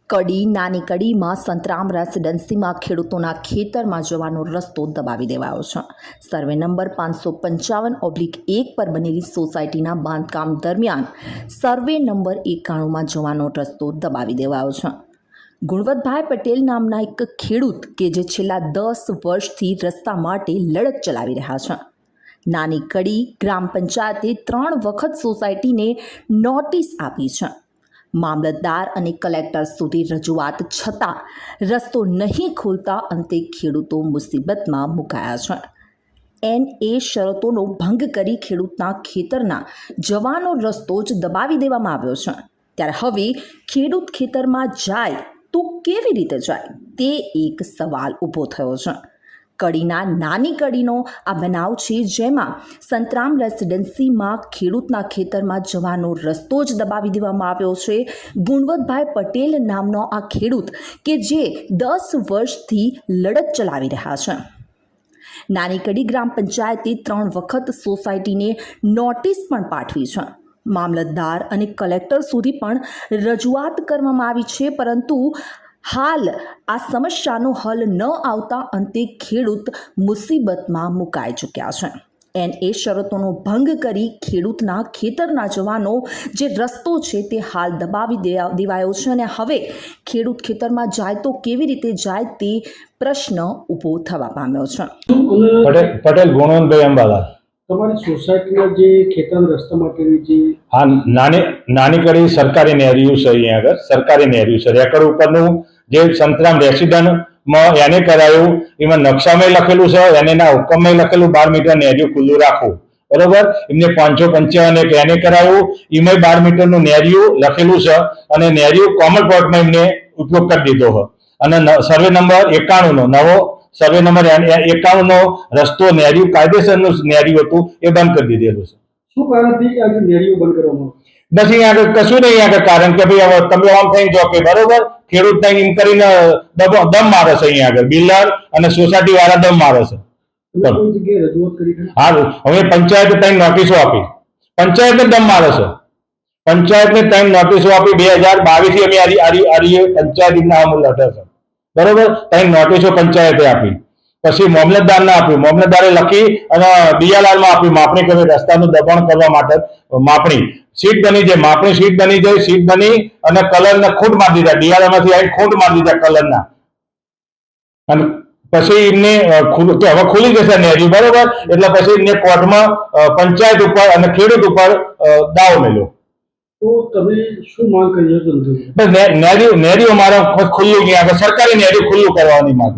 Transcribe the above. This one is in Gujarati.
કડી નાની કડીમાં સંતરામ રેસિડેન્સીમાં ખેડૂતોના ખેતરમાં જવાનો રસ્તો દબાવી દેવાયો છે. સર્વે નંબર 555/1 પર બનેલી સોસાયટીના બાંધકામ દરમિયાન સર્વે નંબર 91માં જવાનો રસ્તો દબાવી દેવાયો છે. ગુણવંતભાઈ પટેલ નામના એક ખેડૂત કે જે છેલ્લા 10 વર્ષથી રસ્તા માટે લડત ચલાવી રહ્યા છે. નાની કડી ગ્રામ પંચાયતે 3 વખત સોસાયટીને નોટિસ આપી છે. મામલતદાર અને કલેક્ટર સુધી રજૂઆત છતાં રસ્તો નહીં ખોલતા અંતે ખેડૂતો મુસીબતમાં મુકાયા છે. એ શરતોનો ભંગ કરી ખેડૂતના ખેતરના જવાનો રસ્તો જ દબાવી દેવામાં આવ્યો છે. ત્યારે હવે ખેડૂત ખેતરમાં જાય તો કેવી રીતે જાય તે એક સવાલ ઊભો થયો છે. કડીના નાની કડીનો આ બનાવ છે, જેમાં સંતરામ રેસિડેન્સીમાં ખેડૂતના ખેતરમાં જવાનો રસ્તો જ દબાવી દેવામાં આવ્યો છે. ગુણવંતભાઈ પટેલ નામનો આ ખેડૂત કે જે 10 વર્ષથી લડત ચલાવી રહ્યા છે. નાની કડી ગ્રામ પંચાયતે 3 વખત સોસાયટીને નોટિસ પણ પાઠવી છે. મામલતદાર અને કલેક્ટર સુધી પણ રજૂઆત કરવામાં આવી છે, પરંતુ હાલ આ સમસ્યાનો હલ ન આવતા અંતે ખેડૂત મુસીબતમાં મુકાઈ ચૂક્યા છે. એ શરતોનો ભંગ કરી ખેડૂતના ખેતરના જવાનો જે રસ્તો છે તે હાલ દબાવી દેવાયો છે અને હવે ખેડૂત ખેતરમાં જાય તો કેવી રીતે જાય તે પ્રશ્ન ઊભો થવા પામ્યો છે. પટેલ ગુણવંતભાઈ અંબાલાલ. તમારી સોસાયટીના જે ખેતરના રસ્તા માટેની જે નાની કડી સરકારી નેરિયું છે. અહીંયા આગળ સરકારી નેરિયું છે. રેકર્ડ ઉપરનું જે સંતરામ રેસિડન્ટમાં એને કરાયું, એમાં નકશામાં લખેલું છે, એના હુકમમાં લખેલું 12 મીટર નેરિયું ખુલ્લું રાખવું. બરોબર. એમને 555 એને કરાયું, એમાં 12 મીટરનું નેરિયું લખેલું છે અને નેરિયું કોમન પ્લોટમાં એમને ઉપયોગ કરી દીધો છે. અને સર્વે નંબર 91 નવો સર્વે નંબર 91 નો રસ્તો નેરિયું કાયદેસરનું નેરિયું હતું એ બંધ કરી દીધેલું છે. શું કારણથી આ નેરિયું બંધ કરવામાં બસ અહીંયા આગળ કશું નહીં. આગળ કારણ કે ભાઈ હવે તમે આમ થઈને જો કે બરોબર ખેડૂત એમ કરીને દમ મારે છે. અહીંયા આગળ બિલ્ડર અને સોસાયટી વાળા દમ મારે છે. હા, હવે પંચાયતે 3 નોટિસો આપી. પંચાયતને દમ મારે છે. પંચાયતને 3 નોટિસો આપી. 2022 થી અમે પંચાયત અમલ લટે છે. બરોબર. 3 નોટિસો પંચાયતે આપી. પછી મામલતદારને આપ્યું. મામલતદારે લખી અને ડીઆરઆરમાં આપી. માપણી કરી રસ્તાનું દબાણ કરવા માટે માપણી સીટ બની જાય. માપણી સીટ બની જાય. સીટ બની અને કલરને ખૂટ મારી દીધા. ડીઆરઆરમાંથી આવીને ખૂટ મારી દીધા કલરના. અને પછી એમને હવે ખુલી જશે નેરી. બરોબર. એટલે પછી એમને કોર્ટમાં પંચાયત ઉપર અને ખેડૂત ઉપર દાવો મેળ્યો. તો તમે શું માંગ કરી છો? બસ નેરી અમારા ખુલ્લું સરકારી નેરી ખુલ્લું કરવાની માંગ.